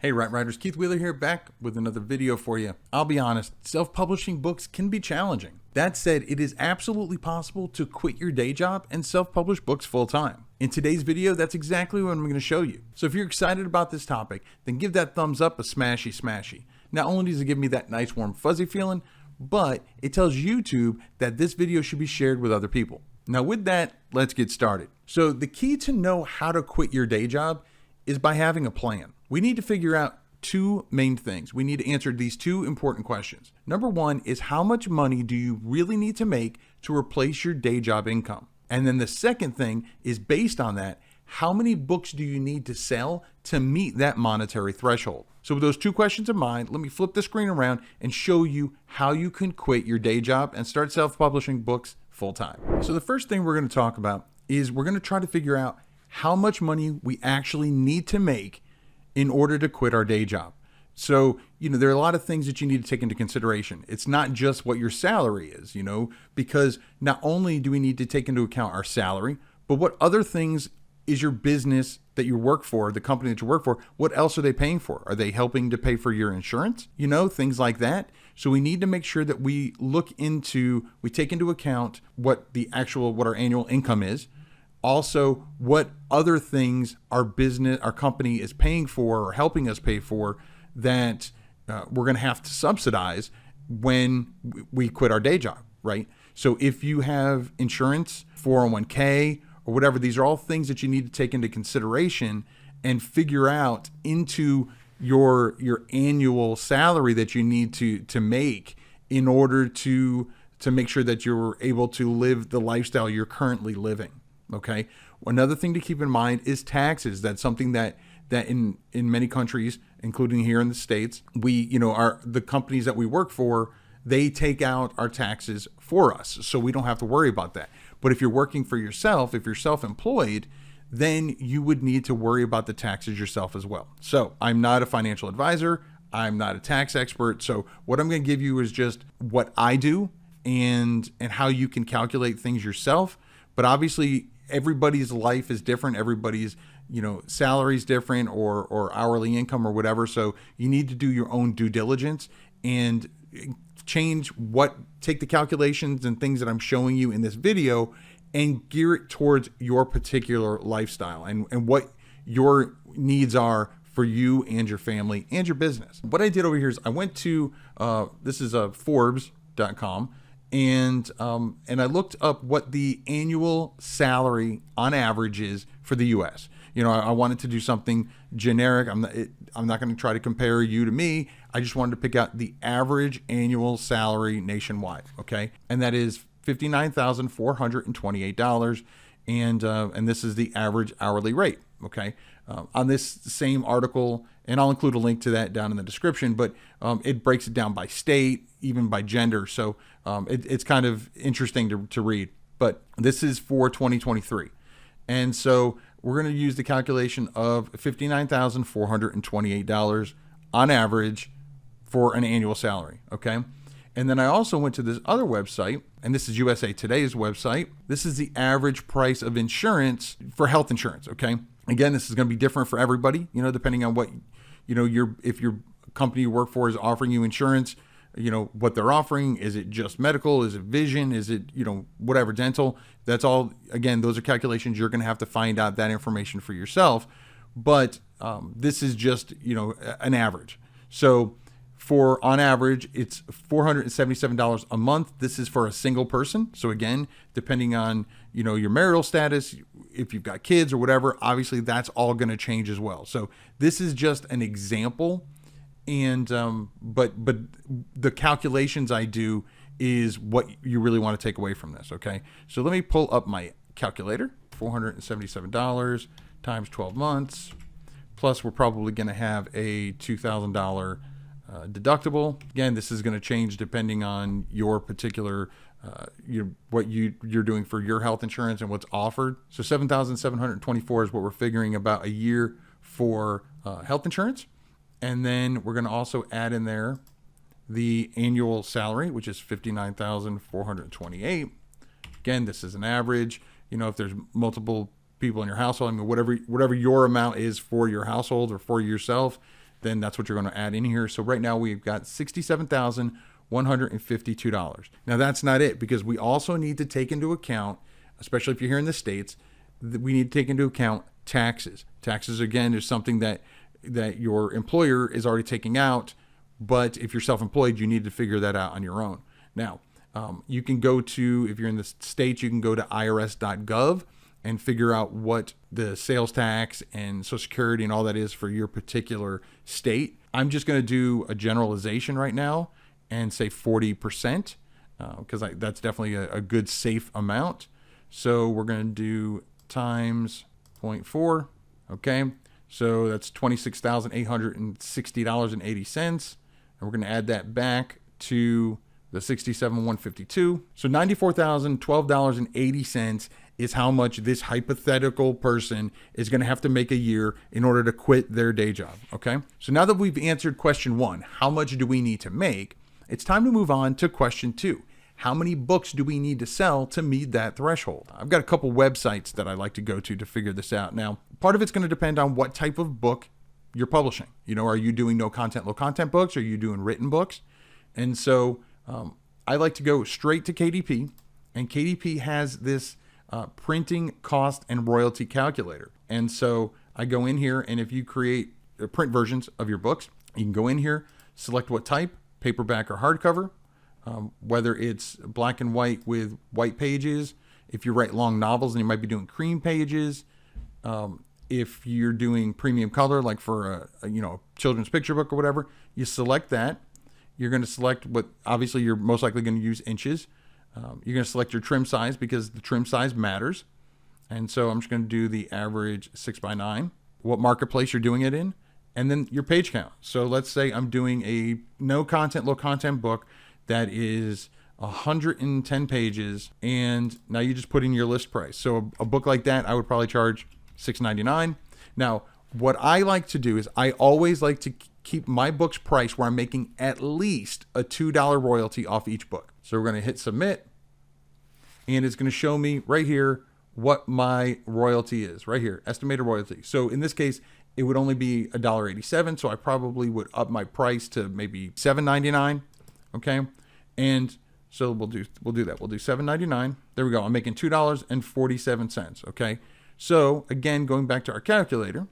Hey Right Riders, Keith Wheeler here, back with another video for you. I'll be honest, self-publishing books can be challenging. That said, it is absolutely possible to quit your day job and self-publish books full-time. In today's video, that's exactly what I'm going to show you. So if you're excited about this topic, then give that thumbs up a smashy. Not only does it give me that nice warm fuzzy feeling, but it tells YouTube that this video should be shared with other people. Now with that, let's get started. So the key to know how to quit your day job is by having a plan. We need to figure out two main things. We need to answer these two important questions. Number one is, how much money do you really need to make to replace your day job income? And then the second thing is, based on that, how many books do you need to sell to meet that monetary threshold? So with those two questions in mind, let me flip the screen around and show you how you can quit your day job and start self-publishing books full-time. So the first thing we're going to talk about is we're going to try to figure out how much money we actually need to make in order to quit our day job. So, there are a lot of things that you need to take into consideration. It's not just what your salary is, because not only do we need to take into account our salary, but what other things is your business that you work for, the company that you work for, what else are they paying for? Are they helping to pay for your insurance? Things like that. So we need to make sure that we take into account what our annual income is. Also, what other things our company is paying for or helping us pay for that we're going to have to subsidize when we quit our day job, right? So if you have insurance, 401k, or whatever, these are all things that you need to take into consideration and figure out into your annual salary that you need to make in order to make sure that you're able to live the lifestyle you're currently living. Okay. Another thing to keep in mind is taxes. That's something that in many countries, including here in the States, the companies that we work for, they take out our taxes for us. So we don't have to worry about that. But if you're working for yourself, if you're self-employed, then you would need to worry about the taxes yourself as well. So I'm not a financial advisor. I'm not a tax expert. So what I'm going to give you is just what I do and how you can calculate things yourself. But obviously, everybody's life is different. Everybody's, salary is different or hourly income or whatever. So you need to do your own due diligence and take the calculations and things that I'm showing you in this video and gear it towards your particular lifestyle and what your needs are for you and your family and your business. What I did over here is I went to, this is Forbes.com. And I looked up what the annual salary on average is for the U.S. I wanted to do something generic. I'm not going to try to compare you to me. I just wanted to pick out the average annual salary nationwide. Okay, and that is $59,428, and this is the average hourly rate. Okay, on this same article, and I'll include a link to that down in the description, but it breaks it down by state, even by gender. So it's kind of interesting to read. But this is for 2023. And so we're going to use the calculation of $59,428 on average for an annual salary. Okay. And then I also went to this other website, and this is USA Today's website. This is the average price of insurance for health insurance. Okay. Again, this is going to be different for everybody, depending on what, if your company you work for is offering you insurance, what they're offering. Is it just medical? Is it vision? Is it, whatever, dental? That's all, again, those are calculations. You're going to have to find out that information for yourself. But this is just, an average. So on average, it's $477 a month. This is for a single person. So again, depending on, your marital status, if you've got kids or whatever, obviously that's all going to change as well. So this is just an example. And, but the calculations I do is what you really want to take away from this. Okay. So let me pull up my calculator. $477 times 12 months. Plus we're probably going to have a $2,000 deductible. Again, this is going to change depending on your particular, what you're doing for your health insurance and what's offered. So $7,724 is what we're figuring about a year for health insurance. And then we're going to also add in there the annual salary, which is $59,428. Again, this is an average. If there's multiple people in your household, whatever your amount is for your household or for yourself, then that's what you're going to add in here. So right now we've got $67,152. Now that's not it, because we also need to take into account, especially if you're here in the States, we need to take into account taxes. Taxes, again, is something that your employer is already taking out, but if you're self-employed, you need to figure that out on your own. Now, you can go to, if you're in the States, you can go to irs.gov and figure out what the sales tax and Social Security and all that is for your particular state. I'm just going to do a generalization right now and say 40%, because that's definitely a good safe amount. So we're going to do times 0.4. Okay. So that's $26,860.80. And we're going to add that back to the $67,152. So $94,012.80 is how much this hypothetical person is going to have to make a year in order to quit their day job. Okay. So now that we've answered question 1, how much do we need to make? It's time to move on to question 2. How many books do we need to sell to meet that threshold? I've got a couple websites that I like to go to figure this out. Now, part of it's going to depend on what type of book you're publishing. Are you doing no content, low content books? Are you doing written books? And so I like to go straight to KDP, and KDP has this printing cost and royalty calculator. And so I go in here, and if you create print versions of your books, you can go in here, select what type, paperback or hardcover, whether it's black and white with white pages. If you write long novels, and you might be doing cream pages. If you're doing premium color, like for a children's picture book or whatever, you select that. You're going to select what, obviously you're most likely going to use inches. You're going to select your trim size, because the trim size matters. And so I'm just going to do the average 6x9, what marketplace you're doing it in, and then your page count. So let's say I'm doing a no content, low content book that is 110 pages, and now you just put in your list price. So a book like that, I would probably charge $6.99. Now, what I like to do is I always like to keep my book's price where I'm making at least a $2 royalty off each book. So we're going to hit submit, and it's going to show me right here what my royalty is, right here, estimated royalty. So in this case, it would only be $1.87. So I probably would up my price to maybe $7.99. Okay. And so we'll do that. We'll do $7.99. There we go. I'm making $2.47. Okay. So again, going back to our calculator,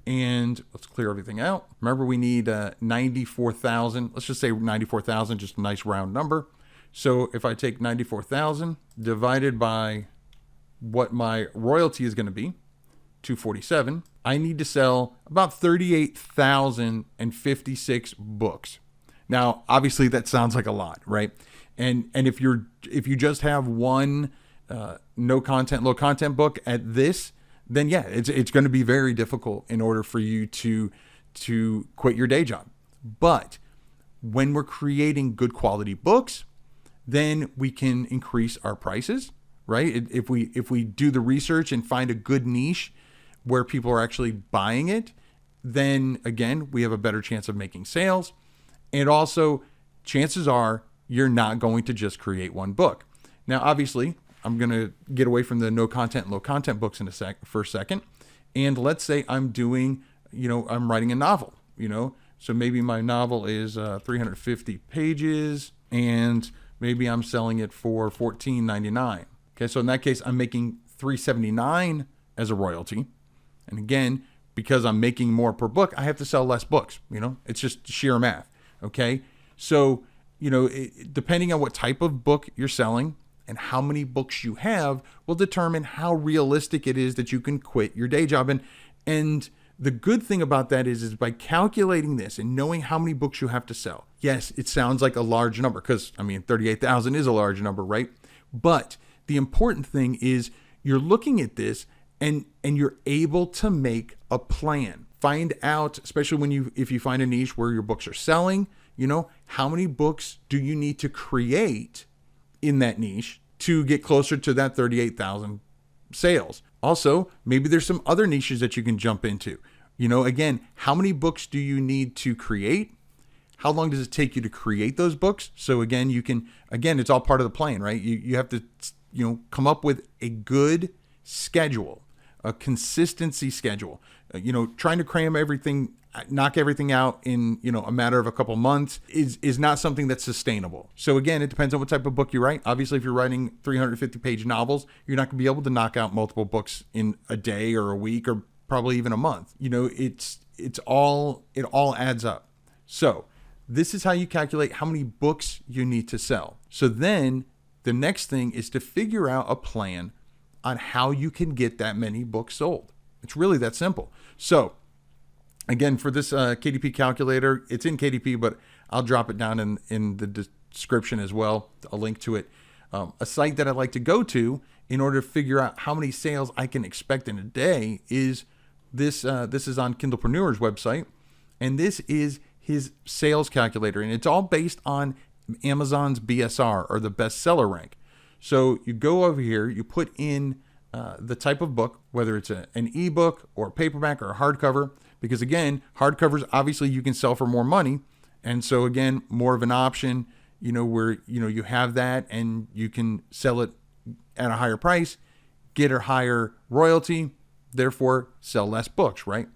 and let's clear everything out. Remember, we need 94,000. Let's just say 94,000, just a nice round number. So if I take 94,000 divided by what my royalty is going to be, 247, I need to sell about 38,056 books. Now, obviously that sounds like a lot, right? And if you just have one no content, low content book at this, then yeah, it's going to be very difficult in order for you to quit your day job. But when we're creating good quality books, then we can increase our prices, right? If we do the research and find a good niche where people are actually buying it, then again, we have a better chance of making sales. And also, chances are you're not going to just create one book. Now, obviously, I'm going to get away from the no content, low content books for a second. And let's say I'm doing, I'm writing a novel, so maybe my novel is 350 pages, and maybe I'm selling it for $14.99. Okay. So in that case, I'm making $3.79 as a royalty. And again, because I'm making more per book, I have to sell less books. It's just sheer math. Okay. So, depending on what type of book you're selling and how many books you have will determine how realistic it is that you can quit your day job. And the good thing about that is by calculating this and knowing how many books you have to sell. Yes, it sounds like a large number, because 38,000 is a large number, right? But the important thing is you're looking at this and you're able to make a plan. Find out, especially if you find a niche where your books are selling, how many books do you need to create in that niche to get closer to that 38,000 sales. Also, maybe there's some other niches that you can jump into. Again, how many books do you need to create? How long does it take you to create those books? So again, it's all part of the plan, right? You have to, come up with a good schedule a consistency schedule. Trying to cram everything, knock everything out in, a matter of a couple months is not something that's sustainable. So again, it depends on what type of book you write. Obviously, if you're writing 350-page novels, you're not going to be able to knock out multiple books in a day or a week or probably even a month. It all adds up. So this is how you calculate how many books you need to sell. So then the next thing is to figure out a plan on how you can get that many books sold. It's really that simple. So again, for this KDP calculator, it's in KDP, but I'll drop it down in the description as well, a link to it. A site that I like to go to in order to figure out how many sales I can expect in a day is this. This is on Kindlepreneur's website, and this is his sales calculator, and it's all based on Amazon's BSR, or the bestseller rank. So you go over here, you put in the type of book, whether it's an ebook or paperback or hardcover, because again, hardcovers, obviously you can sell for more money. And so again, more of an option, where, you have that and you can sell it at a higher price, get a higher royalty, therefore sell less books, right?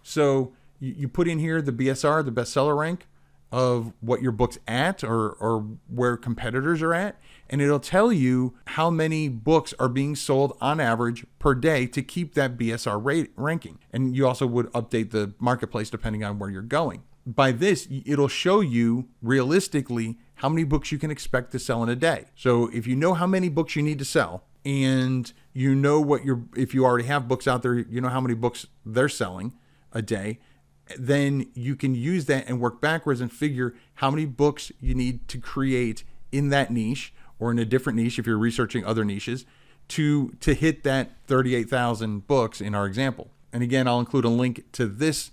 So you put in here the BSR, the bestseller rank of what your book's at, or where competitors are at, and it'll tell you how many books are being sold on average per day to keep that BSR ranking. And you also would update the marketplace depending on where you're going. By this, it'll show you realistically how many books you can expect to sell in a day. So if you know how many books you need to sell, and if you already have books out there, you know how many books they're selling a day, then you can use that and work backwards and figure how many books you need to create in that niche, or in a different niche if you're researching other niches, to hit that 38,000 books in our example. And again, I'll include a link to this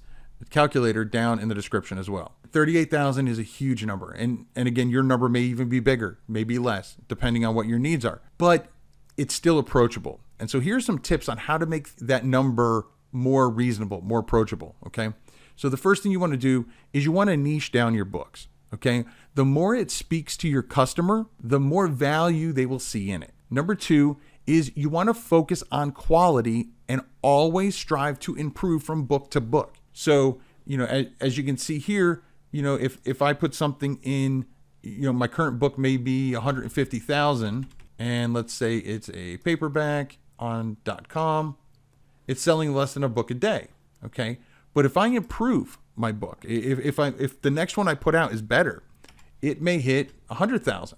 calculator down in the description as well. 38,000 is a huge number. And again, your number may even be bigger, maybe less, depending on what your needs are. But it's still approachable. And so here's some tips on how to make that number more reasonable, more approachable, okay? So the first thing you want to do is you want to niche down your books, okay? The more it speaks to your customer, the more value they will see in it. Number two is you want to focus on quality and always strive to improve from book to book. So, as you can see here, if I put something in, my current book may be 150,000, and let's say it's a paperback on .com, it's selling less than a book a day, okay? But if I improve my book, if the next one I put out is better, it may hit 100,000.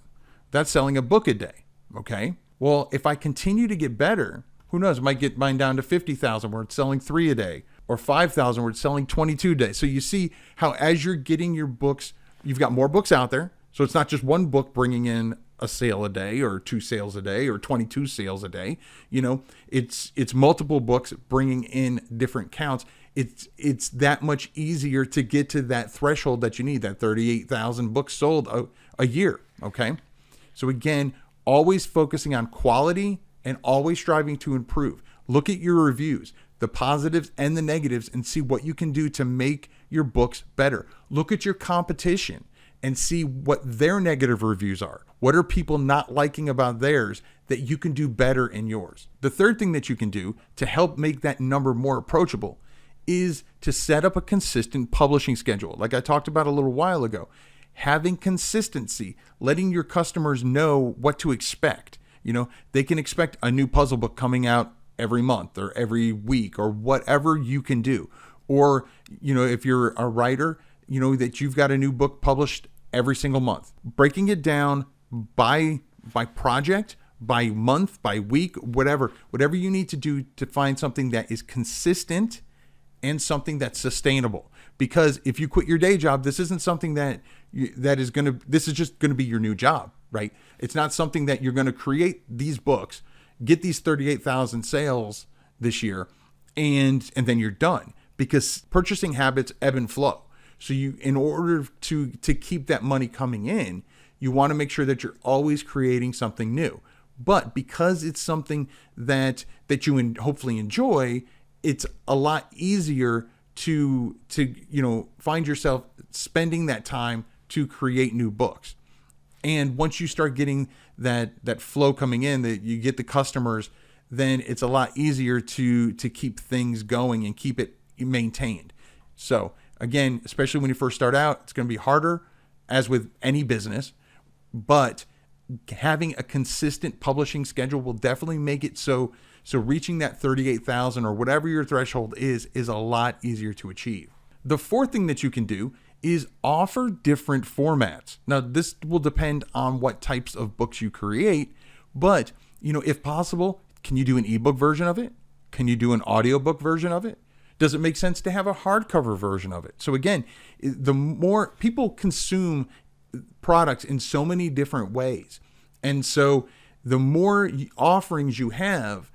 That's selling a book a day, okay? Well, if I continue to get better, who knows, I might get mine down to 50,000 where it's selling 3 a day, or 5,000 where it's selling 22 a day. So you see how as you're getting your books, you've got more books out there. So it's not just one book bringing in a sale a day, or 2 sales a day, or 22 sales a day. It's multiple books bringing in different counts. It's that much easier to get to that threshold that you need, that 38,000 books sold a year, okay? So again, always focusing on quality and always striving to improve. Look at your reviews, the positives and the negatives, and see what you can do to make your books better. Look at your competition and see what their negative reviews are. What are people not liking about theirs that you can do better in yours? The third thing that you can do to help make that number more approachable is to set up a consistent publishing schedule. Like I talked about a little while ago, having consistency, letting your customers know what to expect. They can expect a new puzzle book coming out every month or every week, or whatever you can do. Or, if you're a writer, that you've got a new book published every single month. Breaking it down by project, by month, by week, whatever you need to do to find something that is consistent and something that's sustainable. Because if you quit your day job, this isn't something this is just going to be your new job, right? It's not something that you're going to create these books, get these 38,000 sales this year, and then you're done. Because purchasing habits ebb and flow. So in order to keep that money coming in, you want to make sure that you're always creating something new. But because it's something that you hopefully enjoy, it's a lot easier to find yourself spending that time to create new books. And once you start getting that flow coming in, that you get the customers then it's a lot easier to keep things going and keep it maintained. So again, especially when you first start out, it's going to be harder, as with any business, but having a consistent publishing schedule will definitely make it so reaching that 38,000 or whatever your threshold is a lot easier to achieve. The fourth thing that you can do is offer different formats. Now, this will depend on what types of books you create, but if possible, can you do an ebook version of it? Can you do an audiobook version of it? Does it make sense to have a hardcover version of it? So again, the more people consume products in so many different ways, and so the more offerings you have,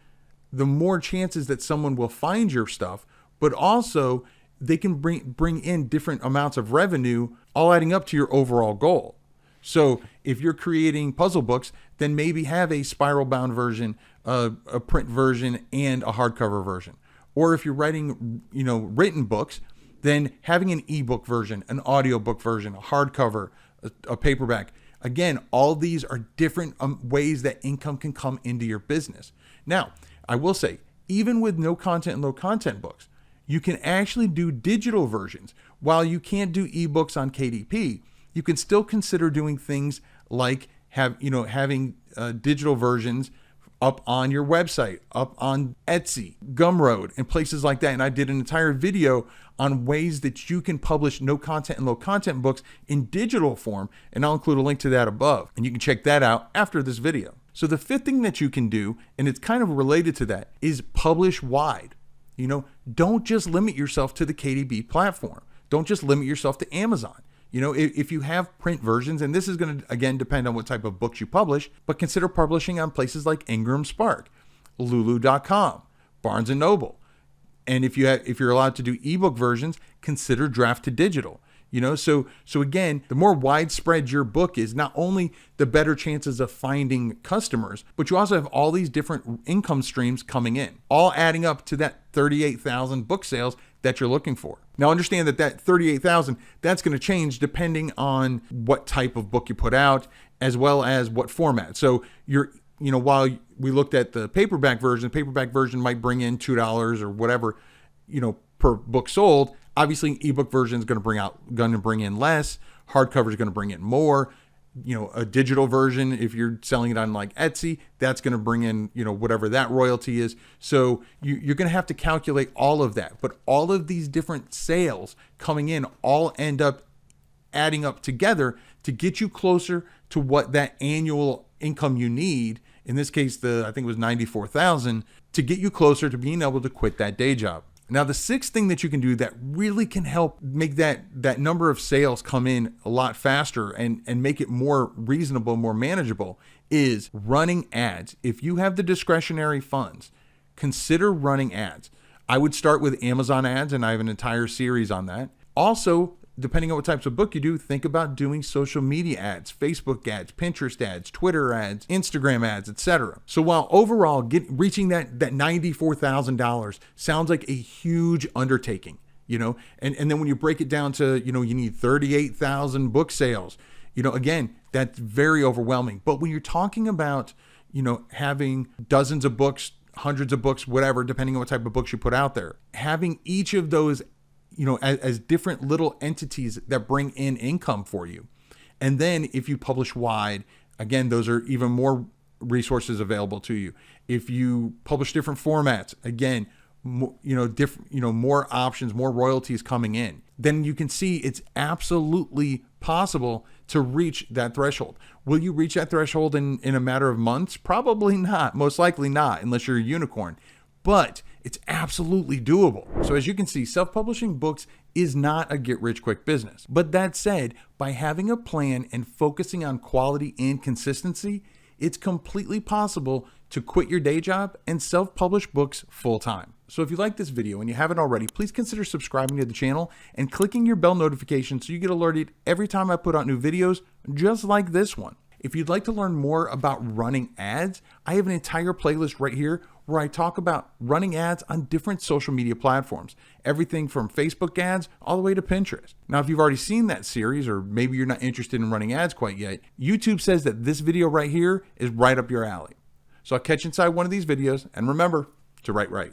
the more chances that someone will find your stuff, but also they can bring in different amounts of revenue, all adding up to your overall goal. So if you're creating puzzle books, then maybe have a spiral bound version, a print version, and a hardcover version. Or if you're writing, written books, then having an ebook version, an audiobook version, a hardcover, a paperback. Again, all these are different ways that income can come into your business. Now, I will say, even with no content and low content books, you can actually do digital versions. While you can't do ebooks on KDP, you can still consider doing things like having digital versions up on your website, up on Etsy, Gumroad, and places like that. And I did an entire video on ways that you can publish no content and low content books in digital form, and I'll include a link to that above, and you can check that out after this video. So the fifth thing that you can do, and it's kind of related to that, is publish wide. Don't just limit yourself to the KDP platform. Don't just limit yourself to Amazon. If you have print versions, and this is going to, again, depend on what type of books you publish, but consider publishing on places like Ingram Spark, Lulu.com, Barnes & Noble. And if you're allowed to do ebook versions, consider draft to digital. So again, the more widespread your book is, not only the better chances of finding customers, but you also have all these different income streams coming in, all adding up to that 38,000 book sales that you're looking for. Now understand that 38,000, that's going to change depending on what type of book you put out, as well as what format. So while we looked at the paperback version might bring in $2 or whatever, per book sold. Obviously, ebook version is going to bring in less. Hardcover is going to bring in more. A digital version, if you're selling it on like Etsy, that's going to bring in, whatever that royalty is. So you're going to have to calculate all of that. But all of these different sales coming in all end up adding up together to get you closer to what that annual income you need. In this case, I think it was 94,000, to get you closer to being able to quit that day job. Now, the sixth thing that you can do that really can help make that number of sales come in a lot faster and make it more reasonable, more manageable, is running ads. If you have the discretionary funds, consider running ads. I would start with Amazon ads, and I have an entire series on that. Also, depending on what types of book you do, think about doing social media ads, Facebook ads, Pinterest ads, Twitter ads, Instagram ads, etc. So while overall reaching that $94,000 sounds like a huge undertaking, and then when you break it down to, you need 38,000 book sales, again, that's very overwhelming. But when you're talking about, having dozens of books, hundreds of books, whatever, depending on what type of books you put out there, having each of those as different little entities that bring in income for you. And then if you publish wide, again, those are even more resources available to you. If you publish different formats, again, more options, more royalties coming in, then you can see it's absolutely possible to reach that threshold. Will you reach that threshold in a matter of months? Probably not. Most likely not, unless you're a unicorn. But it's absolutely doable. So as you can see, self-publishing books is not a get-rich-quick business. But that said, by having a plan and focusing on quality and consistency, it's completely possible to quit your day job and self-publish books full-time. So if you like this video and you haven't already, please consider subscribing to the channel and clicking your bell notification so you get alerted every time I put out new videos just like this one. If you'd like to learn more about running ads, I have an entire playlist right here where I talk about running ads on different social media platforms, everything from Facebook ads all the way to Pinterest. Now, if you've already seen that series, or maybe you're not interested in running ads quite yet, YouTube says that this video right here is right up your alley. So I'll catch you inside one of these videos, and remember to write right.